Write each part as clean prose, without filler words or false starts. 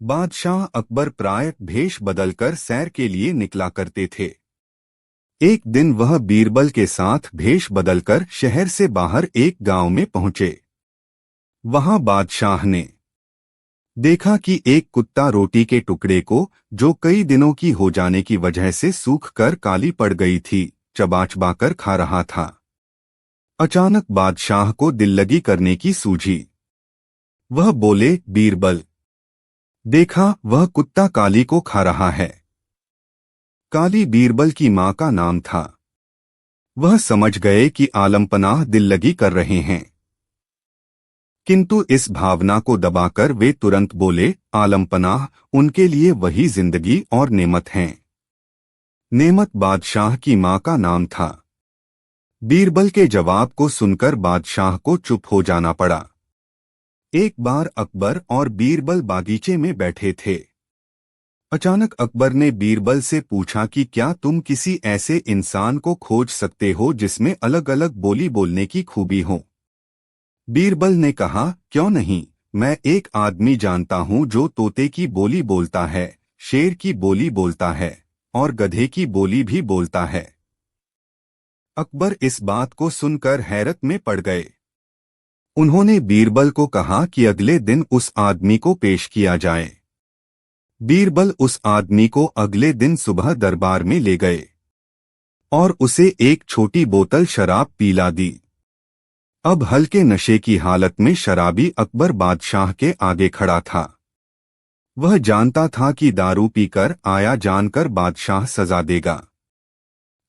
बादशाह अकबर प्रायः भेष बदलकर सैर के लिए निकला करते थे। एक दिन वह बीरबल के साथ भेष बदलकर शहर से बाहर एक गांव में पहुंचे। वहां बादशाह ने देखा कि एक कुत्ता रोटी के टुकड़े को, जो कई दिनों की हो जाने की वजह से सूख कर काली पड़ गई थी, चबा चबा कर खा रहा था। अचानक बादशाह को दिल्लगी करने की सूझी। वह बोले, बीरबल, देखा वह कुत्ता काली को खा रहा है। काली बीरबल की मां का नाम था। वह समझ गए कि आलमपनाह दिल्लगी कर रहे हैं, किंतु इस भावना को दबाकर वे तुरंत बोले, आलमपनाह उनके लिए वही जिंदगी और नेमत हैं। नेमत बादशाह की मां का नाम था। बीरबल के जवाब को सुनकर बादशाह को चुप हो जाना पड़ा। एक बार अकबर और बीरबल बागीचे में बैठे थे। अचानक अकबर ने बीरबल से पूछा कि क्या तुम किसी ऐसे इंसान को खोज सकते हो जिसमें अलग अलग बोली बोलने की खूबी हो। बीरबल ने कहा, क्यों नहीं, मैं एक आदमी जानता हूं जो तोते की बोली बोलता है, शेर की बोली बोलता है और गधे की बोली भी बोलता है। अकबर इस बात को सुनकर हैरत में पड़ गए। उन्होंने बीरबल को कहा कि अगले दिन उस आदमी को पेश किया जाए। बीरबल उस आदमी को अगले दिन सुबह दरबार में ले गए और उसे एक छोटी बोतल शराब पिला दी। अब हल्के नशे की हालत में शराबी अकबर बादशाह के आगे खड़ा था। वह जानता था कि दारू पीकर आया जानकर बादशाह सजा देगा,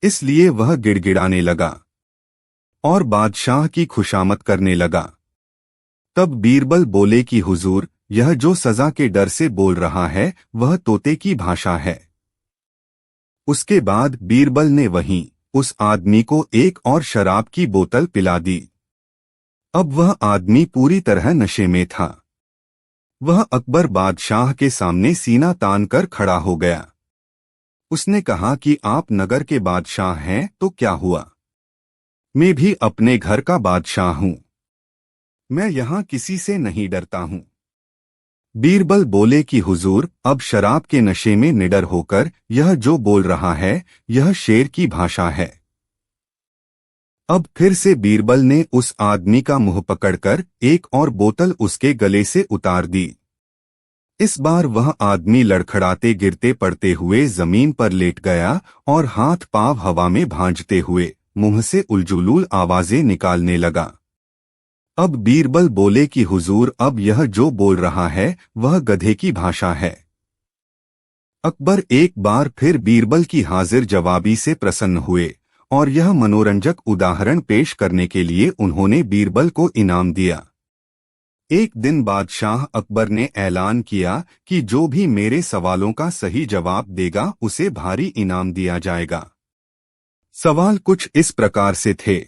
इसलिए वह गिड़गिड़ाने लगा और बादशाह की खुशामद करने लगा। तब बीरबल बोले कि हुजूर, यह जो सजा के डर से बोल रहा है वह तोते की भाषा है। उसके बाद बीरबल ने वहीं उस आदमी को एक और शराब की बोतल पिला दी। अब वह आदमी पूरी तरह नशे में था। वह अकबर बादशाह के सामने सीना तान कर खड़ा हो गया। उसने कहा कि आप नगर के बादशाह हैं तो क्या हुआ, मैं भी अपने घर का बादशाह हूं, मैं यहां किसी से नहीं डरता हूं। बीरबल बोले कि हुजूर, अब शराब के नशे में निडर होकर यह जो बोल रहा है यह शेर की भाषा है। अब फिर से बीरबल ने उस आदमी का मुंह पकड़कर एक और बोतल उसके गले से उतार दी। इस बार वह आदमी लड़खड़ाते गिरते पड़ते हुए जमीन पर लेट गया और हाथ पांव हवा में भांजते हुए मुंह से उलझुलूल आवाजें निकालने लगा। अब बीरबल बोले कि हुजूर, अब यह जो बोल रहा है वह गधे की भाषा है। अकबर एक बार फिर बीरबल की हाजिर जवाबी से प्रसन्न हुए और यह मनोरंजक उदाहरण पेश करने के लिए उन्होंने बीरबल को इनाम दिया। एक दिन बादशाह अकबर ने ऐलान किया कि जो भी मेरे सवालों का सही जवाब देगा उसे भारी इनाम दिया जाएगा। सवाल कुछ इस प्रकार से थे।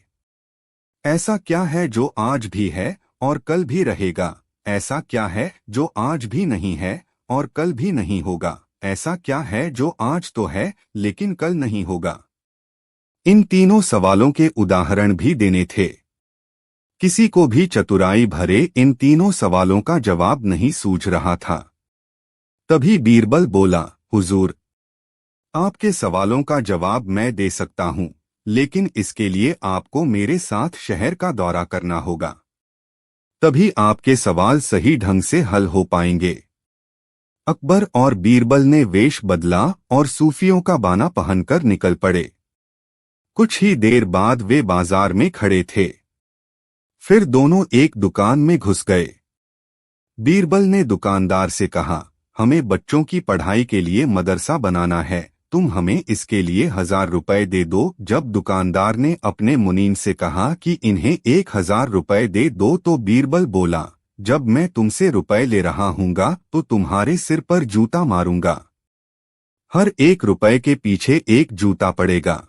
ऐसा क्या है जो आज भी है और कल भी रहेगा? ऐसा क्या है जो आज भी नहीं है और कल भी नहीं होगा? ऐसा क्या है जो आज तो है लेकिन कल नहीं होगा? इन तीनों सवालों के उदाहरण भी देने थे। किसी को भी चतुराई भरे इन तीनों सवालों का जवाब नहीं सूझ रहा था। तभी बीरबल बोला, हुजूर, आपके सवालों का जवाब मैं दे सकता हूं, लेकिन इसके लिए आपको मेरे साथ शहर का दौरा करना होगा। तभी आपके सवाल सही ढंग से हल हो पाएंगे। अकबर और बीरबल ने वेश बदला और सूफियों का बाना पहनकर निकल पड़े। कुछ ही देर बाद वे बाजार में खड़े थे। फिर दोनों एक दुकान में घुस गए। बीरबल ने दुकानदार से कहा, हमें बच्चों की पढ़ाई के लिए मदरसा बनाना है, तुम हमें इसके लिए 1000 रुपए दे दो। जब दुकानदार ने अपने मुनीम से कहा कि इन्हें 1000 रुपए दे दो तो बीरबल बोला, जब मैं तुमसे रुपए ले रहा हूँगा तो तुम्हारे सिर पर जूता मारूंगा। हर 1 रुपए के पीछे 1 जूता पड़ेगा।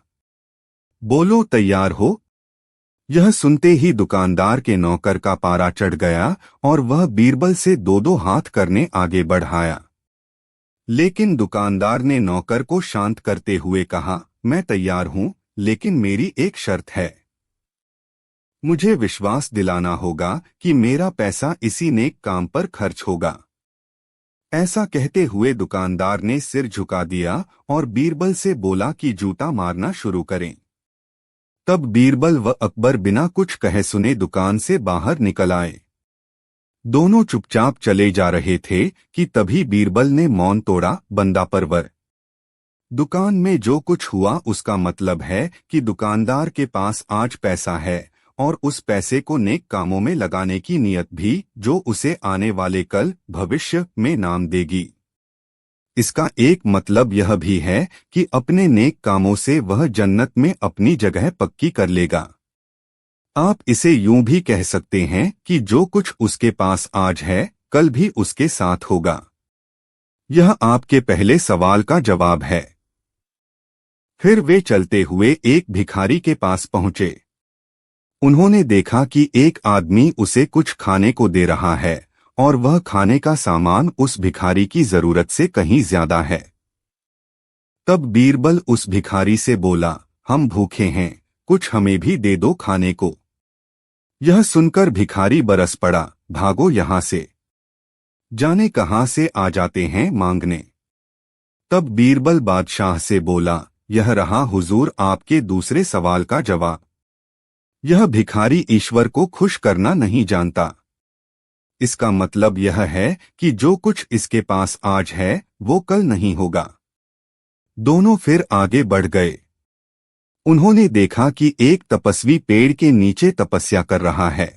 बोलो, तैयार हो? यह सुनते ही दुकानदार के नौकर का पारा चढ़ गया और वह बीरबल से 2-2 हाथ करने आगे बढ़ाया। लेकिन दुकानदार ने नौकर को शांत करते हुए कहा, मैं तैयार हूं, लेकिन मेरी एक शर्त है। मुझे विश्वास दिलाना होगा कि मेरा पैसा इसी नेक काम पर खर्च होगा। ऐसा कहते हुए दुकानदार ने सिर झुका दिया और बीरबल से बोला कि जूता मारना शुरू करें। तब बीरबल व अकबर बिना कुछ कहे सुने दुकान से बाहर निकल आए। दोनों चुपचाप चले जा रहे थे कि तभी बीरबल ने मौन तोड़ा। बंदा परवर, दुकान में जो कुछ हुआ उसका मतलब है कि दुकानदार के पास आज पैसा है और उस पैसे को नेक कामों में लगाने की नीयत भी, जो उसे आने वाले कल भविष्य में नाम देगी। इसका एक मतलब यह भी है कि अपने नेक कामों से वह जन्नत में अपनी जगह पक्की कर लेगा। आप इसे यूं भी कह सकते हैं कि जो कुछ उसके पास आज है कल भी उसके साथ होगा। यह आपके पहले सवाल का जवाब है। फिर वे चलते हुए एक भिखारी के पास पहुंचे। उन्होंने देखा कि एक आदमी उसे कुछ खाने को दे रहा है और वह खाने का सामान उस भिखारी की जरूरत से कहीं ज्यादा है। तब बीरबल उस भिखारी से बोला, हम भूखे हैं, कुछ हमें भी दे दो खाने को। यह सुनकर भिखारी बरस पड़ा, भागो यहां से, जाने कहां से आ जाते हैं मांगने। तब बीरबल बादशाह से बोला, यह रहा हुजूर आपके दूसरे सवाल का जवाब। यह भिखारी ईश्वर को खुश करना नहीं जानता। इसका मतलब यह है कि जो कुछ इसके पास आज है वो कल नहीं होगा। दोनों फिर आगे बढ़ गए। उन्होंने देखा कि एक तपस्वी पेड़ के नीचे तपस्या कर रहा है।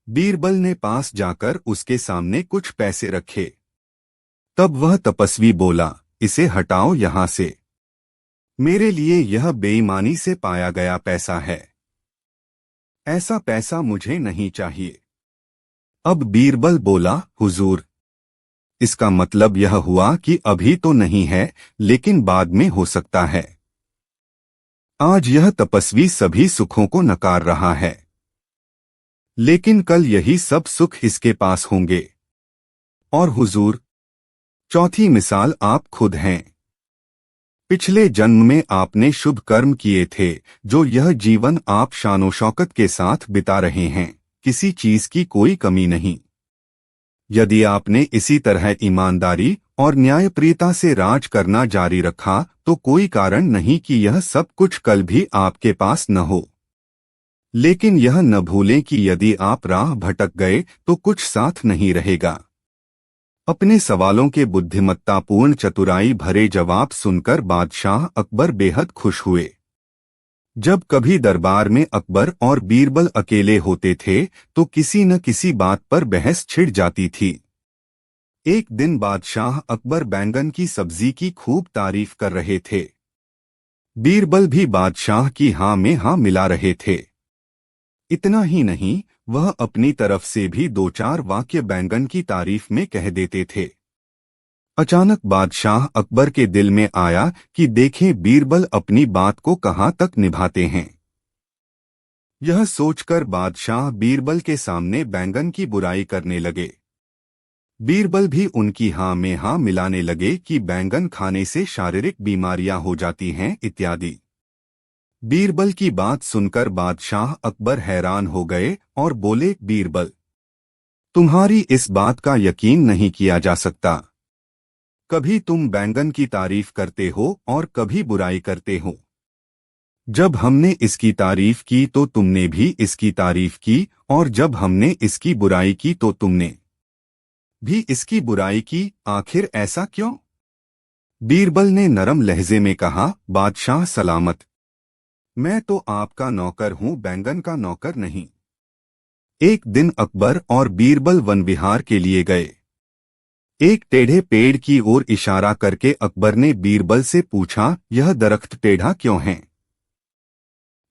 बीरबल ने पास जाकर उसके सामने कुछ पैसे रखे। तब वह तपस्वी बोला, इसे हटाओ यहां से, मेरे लिए यह बेईमानी से पाया गया पैसा है, ऐसा पैसा मुझे नहीं चाहिए। अब बीरबल बोला, हुजूर, इसका मतलब यह हुआ कि अभी तो नहीं है लेकिन बाद में हो सकता है। आज यह तपस्वी सभी सुखों को नकार रहा है, लेकिन कल यही सब सुख इसके पास होंगे। और हुजूर, चौथी मिसाल आप खुद हैं। पिछले जन्म में आपने शुभ कर्म किए थे जो यह जीवन आप शानो शौकत के साथ बिता रहे हैं, किसी चीज की कोई कमी नहीं। यदि आपने इसी तरह ईमानदारी और न्यायप्रियता से राज करना जारी रखा तो कोई कारण नहीं कि यह सब कुछ कल भी आपके पास न हो। लेकिन यह न भूलें कि यदि आप राह भटक गए तो कुछ साथ नहीं रहेगा। अपने सवालों के बुद्धिमत्तापूर्ण चतुराई भरे जवाब सुनकर बादशाह अकबर बेहद खुश हुए। जब कभी दरबार में अकबर और बीरबल अकेले होते थे तो किसी न किसी बात पर बहस छिड़ जाती थी। एक दिन बादशाह अकबर बैंगन की सब्जी की खूब तारीफ कर रहे थे। बीरबल भी बादशाह की हाँ में हाँ मिला रहे थे। इतना ही नहीं, वह अपनी तरफ से भी दो चार वाक्य बैंगन की तारीफ में कह देते थे। अचानक बादशाह अकबर के दिल में आया कि देखें बीरबल अपनी बात को कहां तक निभाते हैं। यह सोचकर बादशाह बीरबल के सामने बैंगन की बुराई करने लगे। बीरबल भी उनकी हाँ में हाँ मिलाने लगे कि बैंगन खाने से शारीरिक बीमारियां हो जाती हैं इत्यादि। बीरबल की बात सुनकर बादशाह अकबर हैरान हो गए और बोले, बीरबल, तुम्हारी इस बात का यकीन नहीं किया जा सकता। कभी तुम बैंगन की तारीफ करते हो और कभी बुराई करते हो। जब हमने इसकी तारीफ की तो तुमने भी इसकी तारीफ की और जब हमने इसकी बुराई की तो तुमने भी इसकी बुराई की। आखिर ऐसा क्यों? बीरबल ने नरम लहजे में कहा, बादशाह सलामत, मैं तो आपका नौकर हूं, बैंगन का नौकर नहीं। एक दिन अकबर और बीरबल वन विहार के लिए गए। एक टेढ़े पेड़ की ओर इशारा करके अकबर ने बीरबल से पूछा, यह दरख्त टेढ़ा क्यों है?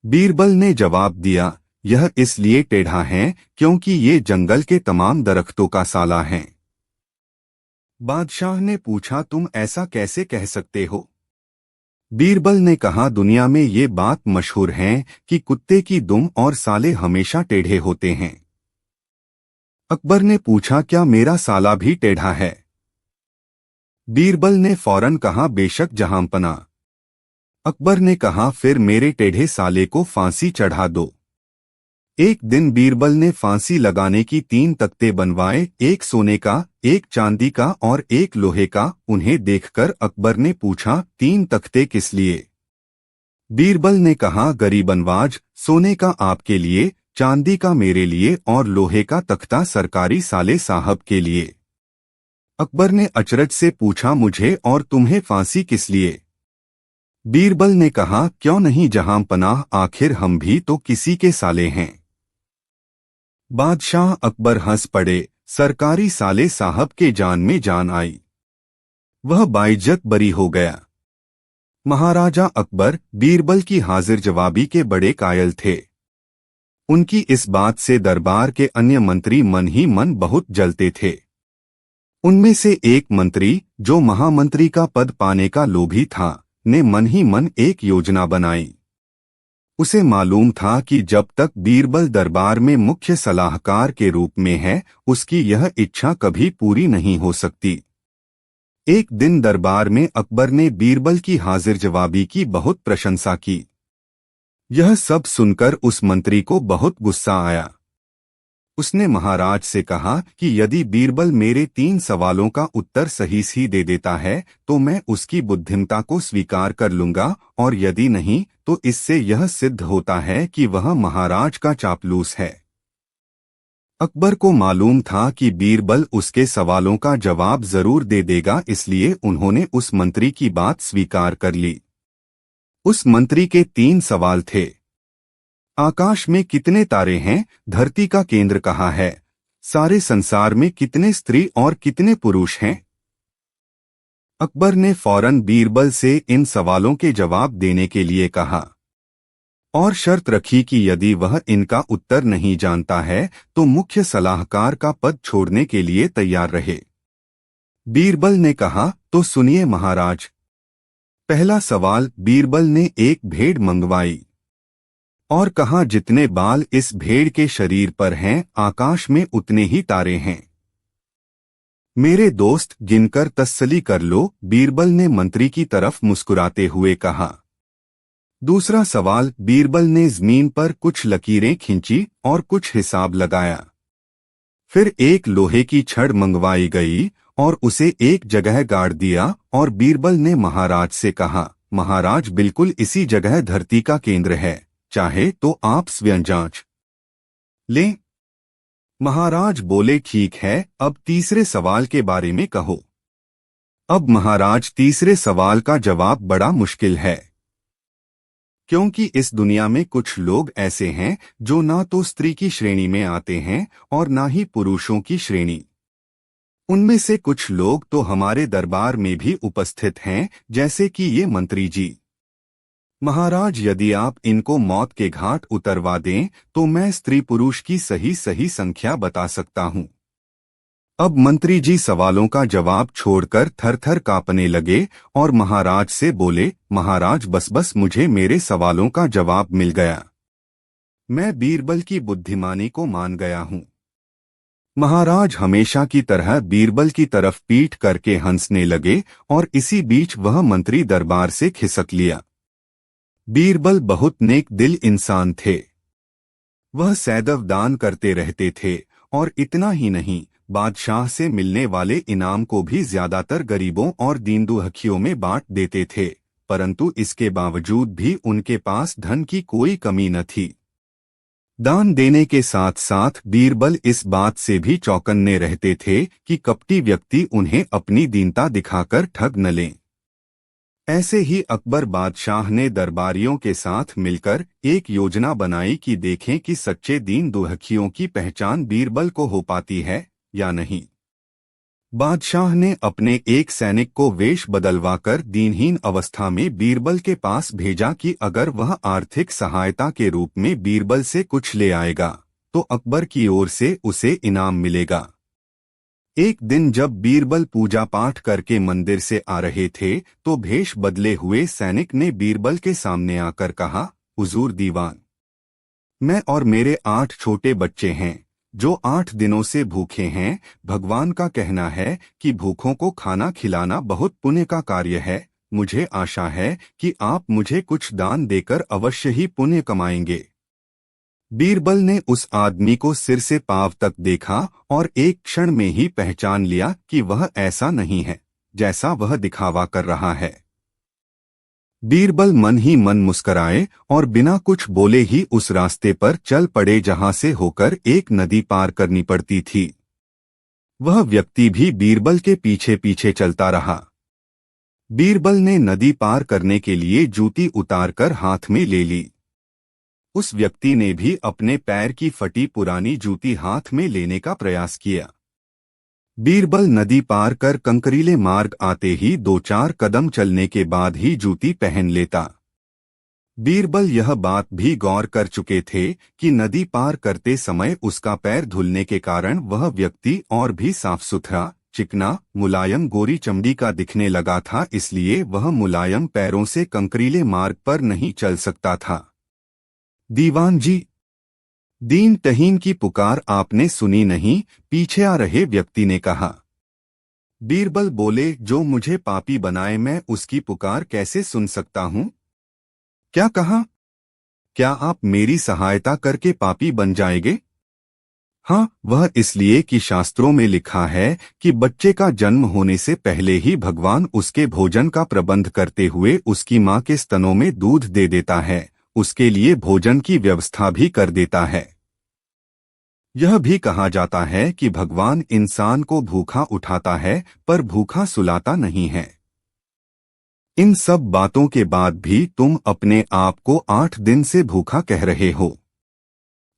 बीरबल ने जवाब दिया, यह इसलिए टेढ़ा है क्योंकि ये जंगल के तमाम दरख्तों का साला है। बादशाह ने पूछा, तुम ऐसा कैसे कह सकते हो? बीरबल ने कहा, दुनिया में ये बात मशहूर है कि कुत्ते की दुम और साले हमेशा टेढ़े होते हैं। अकबर ने पूछा, क्या मेरा साला भी टेढ़ा है? बीरबल ने फौरन कहा, बेशक जहांपना। अकबर ने कहा, फिर मेरे टेढ़े साले को फांसी चढ़ा दो। एक दिन बीरबल ने फांसी लगाने की 3 तख्ते बनवाए, एक सोने का, एक चांदी का और एक लोहे का। उन्हें देखकर अकबर ने पूछा, 3 तख्ते किस लिए? बीरबल ने कहा, गरीबनवाज, सोने का आपके लिए, चांदी का मेरे लिए और लोहे का तख्ता सरकारी साले साहब के लिए। अकबर ने अचरज से पूछा, मुझे और तुम्हें फांसी किस लिए? बीरबल ने कहा, क्यों नहीं जहां पनाह, आखिर हम भी तो किसी के साले हैं। बादशाह अकबर हंस पड़े। सरकारी साले साहब के जान में जान आई। वह बाइज्जत बरी हो गया। महाराजा अकबर बीरबल की हाजिर जवाबी के बड़े कायल थे। उनकी इस बात से दरबार के अन्य मंत्री मन ही मन बहुत जलते थे। उनमें से एक मंत्री, जो महामंत्री का पद पाने का लोभी था, ने मन ही मन एक योजना बनाई। उसे मालूम था कि जब तक बीरबल दरबार में मुख्य सलाहकार के रूप में है, उसकी यह इच्छा कभी पूरी नहीं हो सकती। एक दिन दरबार में अकबर ने बीरबल की हाजिर जवाबी की बहुत प्रशंसा की। यह सब सुनकर उस मंत्री को बहुत गुस्सा आया। उसने महाराज से कहा कि यदि बीरबल मेरे 3 सवालों का उत्तर सही दे देता है तो मैं उसकी बुद्धिमता को स्वीकार कर लूंगा, और यदि नहीं तो इससे यह सिद्ध होता है कि वह महाराज का चापलूस है। अकबर को मालूम था कि बीरबल उसके सवालों का जवाब जरूर दे देगा, इसलिए उन्होंने उस मंत्री की बात स्वीकार कर ली। उस मंत्री के 3 सवाल थे। आकाश में कितने तारे हैं? धरती का केंद्र कहाँ है? सारे संसार में कितने स्त्री और कितने पुरुष हैं? अकबर ने फौरन बीरबल से इन सवालों के जवाब देने के लिए कहा और शर्त रखी कि यदि वह इनका उत्तर नहीं जानता है तो मुख्य सलाहकार का पद छोड़ने के लिए तैयार रहे। बीरबल ने कहा, तो सुनिए महाराज। पहला सवाल, बीरबल ने एक भेड़ मंगवाई और कहा, जितने बाल इस भेड़ के शरीर पर हैं, आकाश में उतने ही तारे हैं। मेरे दोस्त, गिनकर तसल्ली कर लो, बीरबल ने मंत्री की तरफ मुस्कुराते हुए कहा। दूसरा सवाल, बीरबल ने जमीन पर कुछ लकीरें खींची और कुछ हिसाब लगाया। फिर एक लोहे की छड़ मंगवाई गई और उसे एक जगह गाड़ दिया और बीरबल ने महाराज से कहा, महाराज, बिल्कुल इसी जगह धरती का केंद्र है, चाहे तो आप स्वयं जांच लें। महाराज बोले, ठीक है, अब तीसरे सवाल के बारे में कहो। अब महाराज, तीसरे सवाल का जवाब बड़ा मुश्किल है, क्योंकि इस दुनिया में कुछ लोग ऐसे हैं जो ना तो स्त्री की श्रेणी में आते हैं और ना ही पुरुषों की श्रेणी। उनमें से कुछ लोग तो हमारे दरबार में भी उपस्थित हैं, जैसे कि ये मंत्री जी। महाराज, यदि आप इनको मौत के घाट उतरवा दें तो मैं स्त्री पुरुष की सही सही संख्या बता सकता हूं। अब मंत्री जी सवालों का जवाब छोड़कर थर-थर कांपने लगे और महाराज से बोले, महाराज, बस मुझे मेरे सवालों का जवाब मिल गया। मैं बीरबल की बुद्धिमानी को मान गया हूं। महाराज हमेशा की तरह बीरबल की तरफ पीठ करके हंसने लगे और इसी बीच वह मंत्री दरबार से खिसक लिया। बीरबल बहुत नेक दिल इंसान थे। वह सैदव दान करते रहते थे और इतना ही नहीं, बादशाह से मिलने वाले इनाम को भी ज्यादातर गरीबों और दीन-दुखियों में बांट देते थे, परंतु इसके बावजूद भी उनके पास धन की कोई कमी न थी। दान देने के साथ साथ बीरबल इस बात से भी चौकन्ने रहते थे कि कपटी व्यक्ति उन्हें अपनी दीनता दिखाकर ठग न लें। ऐसे ही अकबर बादशाह ने दरबारियों के साथ मिलकर एक योजना बनाई कि देखें कि सच्चे दीन दुखियों की पहचान बीरबल को हो पाती है या नहीं। बादशाह ने अपने एक सैनिक को वेश बदलवाकर दीनहीन अवस्था में बीरबल के पास भेजा कि अगर वह आर्थिक सहायता के रूप में बीरबल से कुछ ले आएगा तो अकबर की ओर से उसे इनाम मिलेगा। एक दिन जब बीरबल पूजा पाठ करके मंदिर से आ रहे थे तो भेष बदले हुए सैनिक ने बीरबल के सामने आकर कहा, हुजूर दीवान, मैं और मेरे 8 छोटे बच्चे हैं जो 8 दिनों से भूखे हैं। भगवान का कहना है कि भूखों को खाना खिलाना बहुत पुण्य का कार्य है। मुझे आशा है कि आप मुझे कुछ दान देकर अवश्य ही पुण्य कमाएंगे। बीरबल ने उस आदमी को सिर से पांव तक देखा और एक क्षण में ही पहचान लिया कि वह ऐसा नहीं है जैसा वह दिखावा कर रहा है। बीरबल मन ही मन मुस्कराए और बिना कुछ बोले ही उस रास्ते पर चल पड़े जहां से होकर एक नदी पार करनी पड़ती थी। वह व्यक्ति भी बीरबल के पीछे पीछे चलता रहा। बीरबल ने नदी पार करने के लिए जूती उतारकर हाथ में ले ली। उस व्यक्ति ने भी अपने पैर की फटी पुरानी जूती हाथ में लेने का प्रयास किया। बीरबल नदी पार कर कंकरीले मार्ग आते ही 2-4 कदम चलने के बाद ही जूती पहन लेता। बीरबल यह बात भी गौर कर चुके थे कि नदी पार करते समय उसका पैर धुलने के कारण वह व्यक्ति और भी साफ सुथरा, चिकना, मुलायम गोरी चमड़ी का दिखने लगा था, इसलिए वह मुलायम पैरों से कंकरीले मार्ग पर नहीं चल सकता था। दीवान जी, दीन तहीन की पुकार आपने सुनी नहीं? पीछे आ रहे व्यक्ति ने कहा। बीरबल बोले, जो मुझे पापी बनाए मैं उसकी पुकार कैसे सुन सकता हूं? क्या कहा? क्या आप मेरी सहायता करके पापी बन जाएंगे? हाँ, वह इसलिए कि शास्त्रों में लिखा है कि बच्चे का जन्म होने से पहले ही भगवान उसके भोजन का प्रबंध करते हुए उसकी माँ के स्तनों में दूध दे देता है, उसके लिए भोजन की व्यवस्था भी कर देता है। यह भी कहा जाता है कि भगवान इंसान को भूखा उठाता है पर भूखा सुलाता नहीं है। इन सब बातों के बाद भी तुम अपने आप को 8 दिन से भूखा कह रहे हो।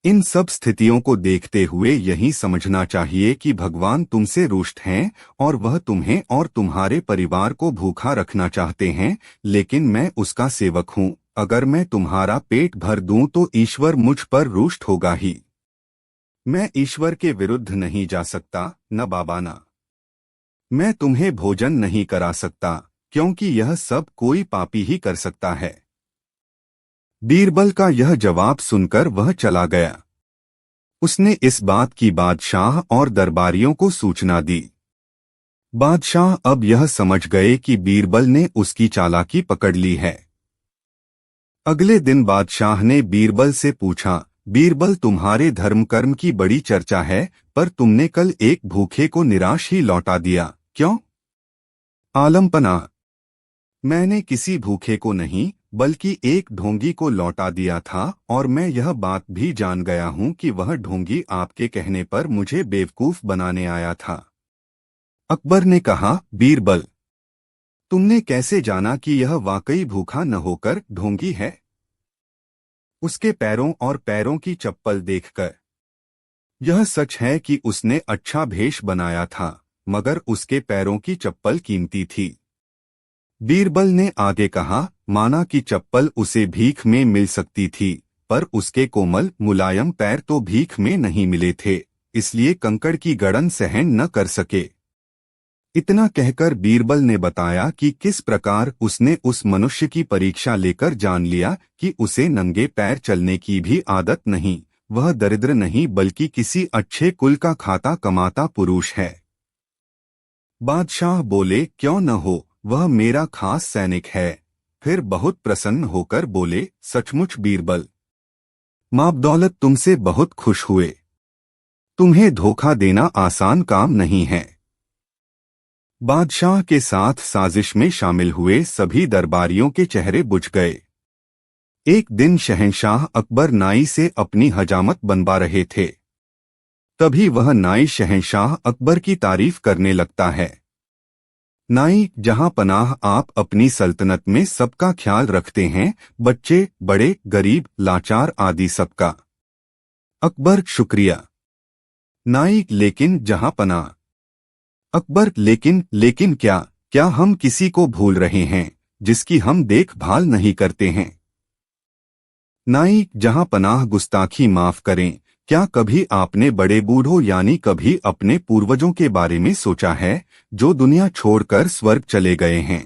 इन सब स्थितियों को देखते हुए यही समझना चाहिए कि भगवान तुमसे रुष्ट हैं और वह तुम्हें और तुम्हारे परिवार को भूखा रखना चाहते हैं, लेकिन मैं उसका सेवक हूँ। अगर मैं तुम्हारा पेट भर दूं तो ईश्वर मुझ पर रुष्ट होगा ही। मैं ईश्वर के विरुद्ध नहीं जा सकता, न बाबा ना। मैं तुम्हें भोजन नहीं करा सकता, क्योंकि यह सब कोई पापी ही कर सकता है। बीरबल का यह जवाब सुनकर वह चला गया। उसने इस बात की बादशाह और दरबारियों को सूचना दी। बादशाह अब यह समझ गए कि बीरबल ने उसकी चालाकी पकड़ ली है। अगले दिन बादशाह ने बीरबल से पूछा, बीरबल, तुम्हारे धर्म कर्म की बड़ी चर्चा है, पर तुमने कल एक भूखे को निराश ही लौटा दिया, क्यों? आलमपना, मैंने किसी भूखे को नहीं बल्कि एक ढोंगी को लौटा दिया था, और मैं यह बात भी जान गया हूं कि वह ढोंगी आपके कहने पर मुझे बेवकूफ बनाने आया था। अकबर ने कहा, बीरबल, तुमने कैसे जाना कि यह वाकई भूखा न होकर ढोंगी है? उसके पैरों और पैरों की चप्पल देखकर यह सच है कि उसने अच्छा भेष बनाया था, मगर उसके पैरों की चप्पल कीमती थी। बीरबल ने आगे कहा, माना कि चप्पल उसे भीख में मिल सकती थी, पर उसके कोमल मुलायम पैर तो भीख में नहीं मिले थे, इसलिए कंकड़ की गड़न सहन न कर सके। इतना कहकर बीरबल ने बताया कि किस प्रकार उसने उस मनुष्य की परीक्षा लेकर जान लिया कि उसे नंगे पैर चलने की भी आदत नहीं, वह दरिद्र नहीं बल्कि किसी अच्छे कुल का खाता कमाता पुरुष है। बादशाह बोले, क्यों न हो, वह मेरा खास सैनिक है। फिर बहुत प्रसन्न होकर बोले, सचमुच बीरबल, माँ दौलत तुमसे बहुत खुश हुए। तुम्हें धोखा देना आसान काम नहीं है। बादशाह के साथ साजिश में शामिल हुए सभी दरबारियों के चेहरे बुझ गए। एक दिन शहंशाह अकबर नाई से अपनी हजामत बनवा रहे थे। तभी वह नाई शहंशाह अकबर की तारीफ करने लगता है। नाई, जहां पनाह आप अपनी सल्तनत में सबका ख्याल रखते हैं, बच्चे, बड़े, गरीब, लाचार आदि सबका। अकबर, शुक्रिया। नाई, लेकिन जहां पनाह। अकबर, लेकिन क्या हम किसी को भूल रहे हैं जिसकी हम देखभाल नहीं करते हैं? नाई, जहां पनाह गुस्ताखी माफ करें, क्या कभी आपने बड़े बूढ़ों यानी कभी अपने पूर्वजों के बारे में सोचा है जो दुनिया छोड़कर स्वर्ग चले गए हैं?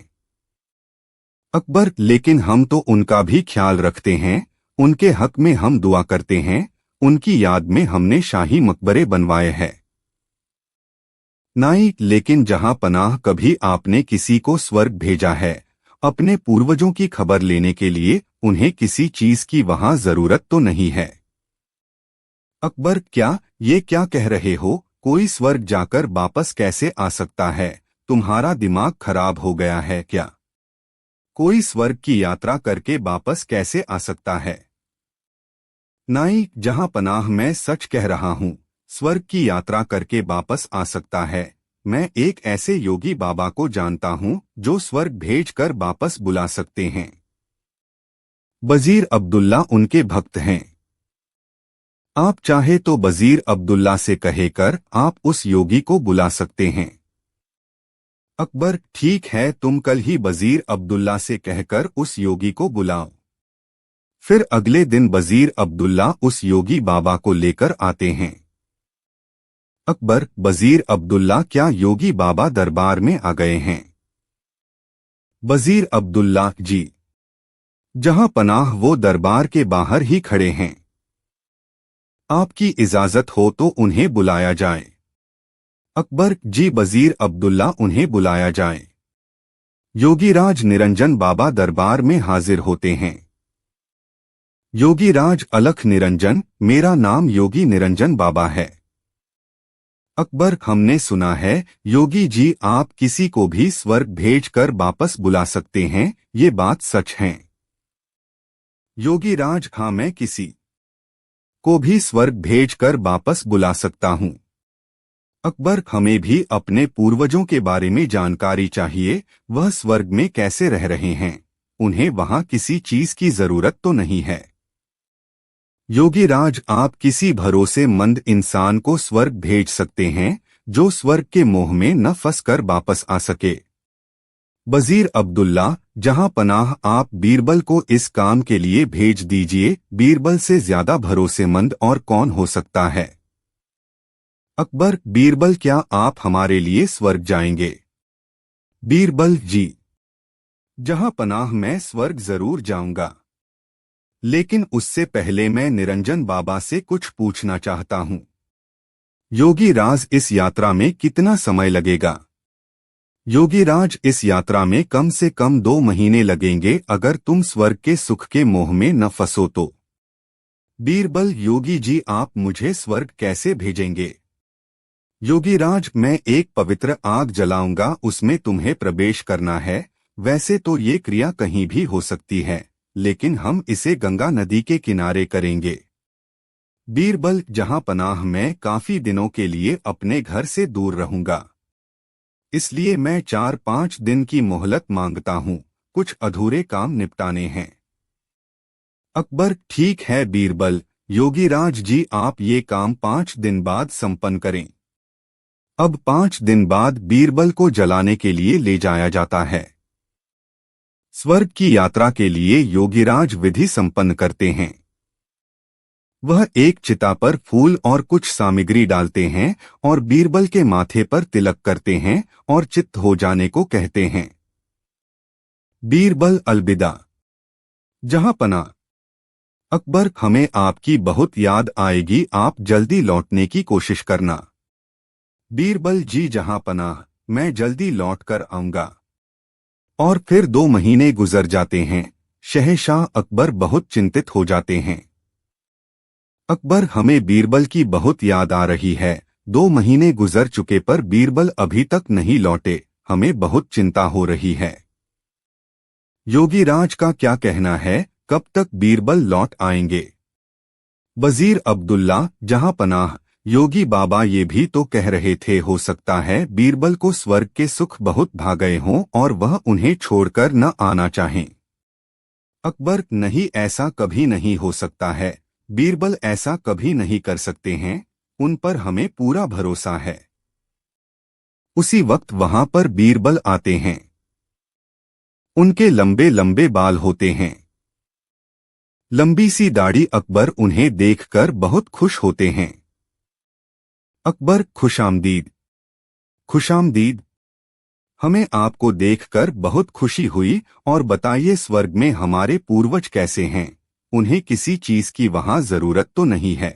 अकबर, लेकिन हम तो उनका भी ख्याल रखते हैं, उनके हक में हम दुआ करते हैं, उनकी याद में हमने शाही मकबरे बनवाए हैं। नाई, लेकिन जहां पनाह कभी आपने किसी को स्वर्ग भेजा है, अपने पूर्वजों की खबर लेने के लिए, उन्हें किसी चीज की वहां जरूरत तो नहीं है। अकबर, क्या ये क्या कह रहे हो? कोई स्वर्ग जाकर वापस कैसे आ सकता है? तुम्हारा दिमाग खराब हो गया है क्या? कोई स्वर्ग की यात्रा करके वापस कैसे आ सकता है? नाई जहां पनाह, मैं सच कह रहा हूँ, स्वर्ग की यात्रा करके वापस आ सकता है। मैं एक ऐसे योगी बाबा को जानता हूँ जो स्वर्ग भेजकर वापस बुला सकते हैं। वजीर अब्दुल्ला उनके भक्त हैं। आप चाहे तो वजीर अब्दुल्ला से कहेकर आप उस योगी को बुला सकते हैं। अकबर, ठीक है, तुम कल ही वजीर अब्दुल्ला से कहकर उस योगी को बुलाओ। फिर अगले दिन वजीर अब्दुल्ला उस योगी बाबा को लेकर आते हैं। अकबर, वजीर अब्दुल्ला, क्या योगी बाबा दरबार में आ गए हैं? वजीर अब्दुल्ला, जी जहां पनाह, वो दरबार के बाहर ही खड़े हैं। आपकी इजाजत हो तो उन्हें बुलाया जाए। अकबर, जी वजीर अब्दुल्ला, उन्हें बुलाया जाए। योगीराज निरंजन बाबा दरबार में हाजिर होते हैं। योगीराज, अलख निरंजन, मेरा नाम योगी निरंजन बाबा है। अकबर, हमने सुना है योगी जी आप किसी को भी स्वर्ग भेजकर वापस बुला सकते हैं, ये बात सच है? योगीराज, हाँ, मैं किसी को भी स्वर्ग भेजकर वापस बुला सकता हूँ। अकबर, हमें भी अपने पूर्वजों के बारे में जानकारी चाहिए। वह स्वर्ग में कैसे रह रहे हैं? उन्हें वहां किसी चीज की जरूरत तो नहीं है? योगीराज, आप किसी भरोसेमंद इंसान को स्वर्ग भेज सकते हैं जो स्वर्ग के मोह में न फंसकर वापस आ सके। वजीर अब्दुल्ला, जहां पनाह, आप बीरबल को इस काम के लिए भेज दीजिए। बीरबल से ज्यादा भरोसेमंद और कौन हो सकता है? अकबर, बीरबल, क्या आप हमारे लिए स्वर्ग जाएंगे? बीरबल, जी जहां पनाह, मैं स्वर्ग जरूर जाऊंगा, लेकिन उससे पहले मैं निरंजन बाबा से कुछ पूछना चाहता हूं। योगीराज, इस यात्रा में कितना समय लगेगा? योगीराज, इस यात्रा में कम से कम 2 महीने लगेंगे, अगर तुम स्वर्ग के सुख के मोह में न फंसो तो। बीरबल, योगी जी आप मुझे स्वर्ग कैसे भेजेंगे? योगीराज, मैं एक पवित्र आग जलाऊंगा, उसमें तुम्हें प्रवेश करना है। वैसे तो ये क्रिया कहीं भी हो सकती है, लेकिन हम इसे गंगा नदी के किनारे करेंगे। बीरबल, जहां पनाह, मैं काफी दिनों के लिए अपने घर से दूर रहूंगा, इसलिए मैं 4-5 दिन की मोहलत मांगता हूं, कुछ अधूरे काम निपटाने हैं। अकबर, ठीक है बीरबल, योगीराज जी आप ये काम 5 दिन बाद संपन्न करें। अब 5 दिन बाद बीरबल को जलाने के लिए ले जाया जाता है। स्वर्ग की यात्रा के लिए योगीराज विधि संपन्न करते हैं। वह एक चिता पर फूल और कुछ सामग्री डालते हैं और बीरबल के माथे पर तिलक करते हैं और चित्त हो जाने को कहते हैं। बीरबल, अलविदा। जहां पना। अकबर, हमें आपकी बहुत याद आएगी, आप जल्दी लौटने की कोशिश करना। बीरबल, जी जहां पनाह, मैं जल्दी लौट कर आऊंगा। और फिर 2 महीने गुजर जाते हैं। शहंशाह अकबर बहुत चिंतित हो जाते हैं। अकबर, हमें बीरबल की बहुत याद आ रही है। 2 महीने गुजर चुके पर बीरबल अभी तक नहीं लौटे, हमें बहुत चिंता हो रही है। योगीराज का क्या कहना है, कब तक बीरबल लौट आएंगे? वजीर अब्दुल्ला, जहां पनाह, योगी बाबा ये भी तो कह रहे थे हो सकता है बीरबल को स्वर्ग के सुख बहुत भा गए हों और वह उन्हें छोड़कर न आना चाहें। अकबर, नहीं, ऐसा कभी नहीं हो सकता है। बीरबल ऐसा कभी नहीं कर सकते हैं, उन पर हमें पूरा भरोसा है। उसी वक्त वहां पर बीरबल आते हैं। उनके लंबे लंबे बाल होते हैं, लंबी सी दाढ़ी। अकबर उन्हें देखकर बहुत खुश होते हैं। अकबर, खुशामदीद। खुशामदीद। हमें आपको देखकर बहुत खुशी हुई, और बताइए स्वर्ग में हमारे पूर्वज कैसे हैं? उन्हें किसी चीज की वहां जरूरत तो नहीं है?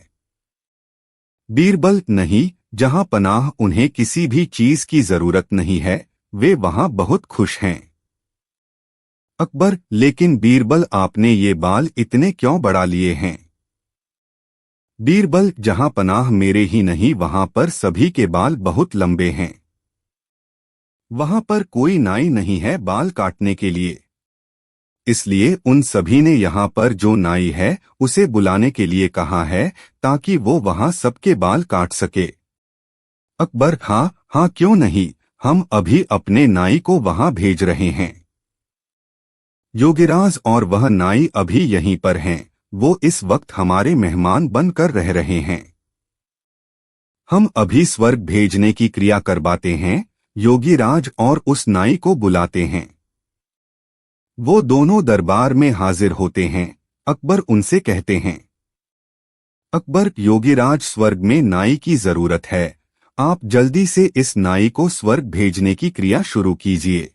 बीरबल, नहीं, जहां पनाह, उन्हें किसी भी चीज की जरूरत नहीं है, वे वहां बहुत खुश हैं। अकबर, लेकिन बीरबल आपने ये बाल इतने क्यों बढ़ा लिए हैं? बीरबल, जहां पनाह मेरे ही नहीं वहां पर सभी के बाल बहुत लंबे हैं। वहां पर कोई नाई नहीं है बाल काटने के लिए, इसलिए उन सभी ने यहाँ पर जो नाई है उसे बुलाने के लिए कहा है ताकि वो वहां सबके बाल काट सके। अकबर, हाँ हाँ क्यों नहीं, हम अभी अपने नाई को वहां भेज रहे हैं। योगीराज और वह नाई अभी यहीं पर हैं, वो इस वक्त हमारे मेहमान बनकर रह रहे हैं। हम अभी स्वर्ग भेजने की क्रिया करवाते हैं। योगीराज और उस नाई को बुलाते हैं। वो दोनों दरबार में हाजिर होते हैं। अकबर उनसे कहते हैं, अकबर, योगीराज, स्वर्ग में नाई की जरूरत है। आप जल्दी से इस नाई को स्वर्ग भेजने की क्रिया शुरू कीजिए।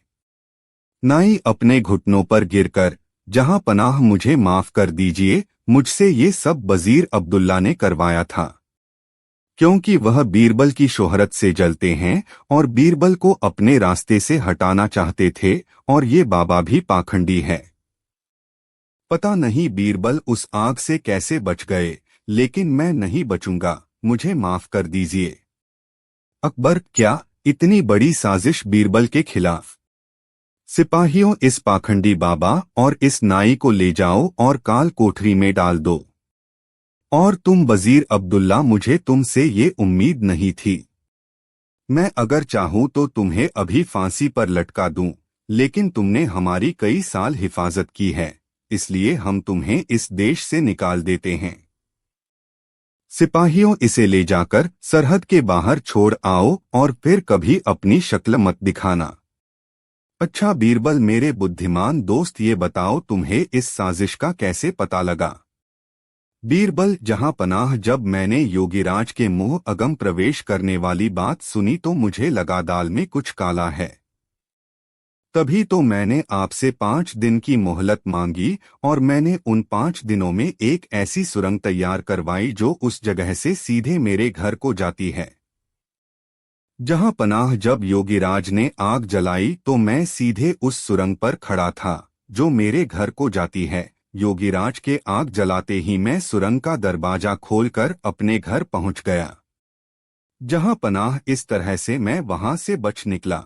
नाई अपने घुटनों पर गिरकर, जहां पनाह मुझे माफ कर दीजिए, मुझसे ये सब वजीर अब्दुल्ला ने करवाया था, क्योंकि वह बीरबल की शोहरत से जलते हैं और बीरबल को अपने रास्ते से हटाना चाहते थे, और ये बाबा भी पाखंडी है। पता नहीं बीरबल उस आग से कैसे बच गए, लेकिन मैं नहीं बचूंगा, मुझे माफ कर दीजिए। अकबर, क्या इतनी बड़ी साजिश बीरबल के खिलाफ? सिपाहियों, इस पाखंडी बाबा और इस नाई को ले जाओ और काल कोठरी में डाल दो। और तुम वजीर अब्दुल्ला, मुझे तुमसे ये उम्मीद नहीं थी। मैं अगर चाहूं तो तुम्हें अभी फांसी पर लटका दूं, लेकिन तुमने हमारी कई साल हिफाजत की है, इसलिए हम तुम्हें इस देश से निकाल देते हैं। सिपाहियों, इसे ले जाकर सरहद के बाहर छोड़ आओ और फिर कभी अपनी शक्ल मत दिखाना। अच्छा बीरबल, मेरे बुद्धिमान दोस्त, ये बताओ तुम्हें इस साजिश का कैसे पता लगा? बीरबल, जहां पनाह, जब मैंने योगीराज के मुंह अगम प्रवेश करने वाली बात सुनी तो मुझे लगा दाल में कुछ काला है। तभी तो मैंने आपसे 5 दिन की मोहलत मांगी, और मैंने उन 5 दिनों में एक ऐसी सुरंग तैयार करवाई जो उस जगह से सीधे मेरे घर को जाती है। जहां पनाह, जब योगीराज ने आग जलाई तो मैं सीधे उस सुरंग पर खड़ा था जो मेरे घर को जाती है। योगीराज के आग जलाते ही मैं सुरंग का दरवाजा खोलकर अपने घर पहुंच गया। जहां पनाह, इस तरह से मैं वहां से बच निकला।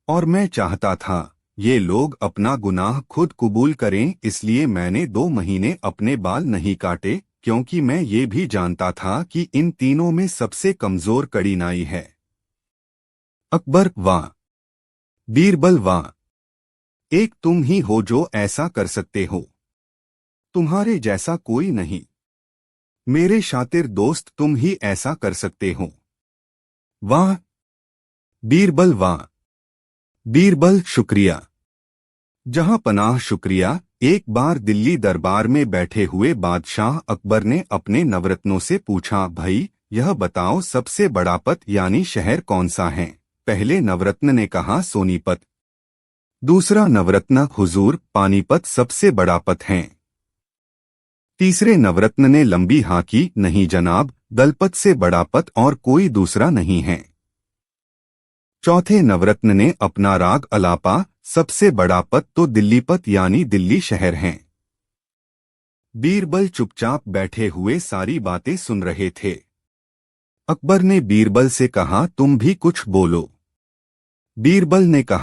और मैं चाहता था ये लोग अपना गुनाह खुद कबूल करें, इसलिए मैंने 2 महीने अपने बाल नहीं काटे, क्योंकि मैं ये भी जानता था कि इन तीनों में सबसे कमजोर कड़ी नाई है। अकबर, वाह! बीरबल, वाह! एक तुम ही हो जो ऐसा कर सकते हो। तुम्हारे जैसा कोई नहीं। मेरे शातिर दोस्त, तुम ही ऐसा कर सकते हो। वाह बीरबल, वाह! बीरबल, शुक्रिया। जहां पनाह, शुक्रिया। एक बार दिल्ली दरबार में बैठे हुए बादशाह अकबर ने अपने नवरत्नों से पूछा, भाई यह बताओ सबसे बड़ा पत यानी शहर कौन सा है? पहले नवरत्न ने कहा, सोनीपत। दूसरा नवरत्न, हुजूर पानीपत सबसे बड़ा पत है। तीसरे नवरत्न ने लंबी हाँकी, नहीं जनाब, दलपत से बड़ा पत और कोई दूसरा नहीं है। चौथे नवरत्न ने अपना राग अलापा, सबसे बड़ा पत तो दिल्लीपत यानी दिल्ली शहर है। बीरबल चुपचाप बैठे हुए सारी बातें सुन रहे थे। अकबर ने बीरबल से कहा, तुम भी कुछ बोलो। बीरबल ने कहा,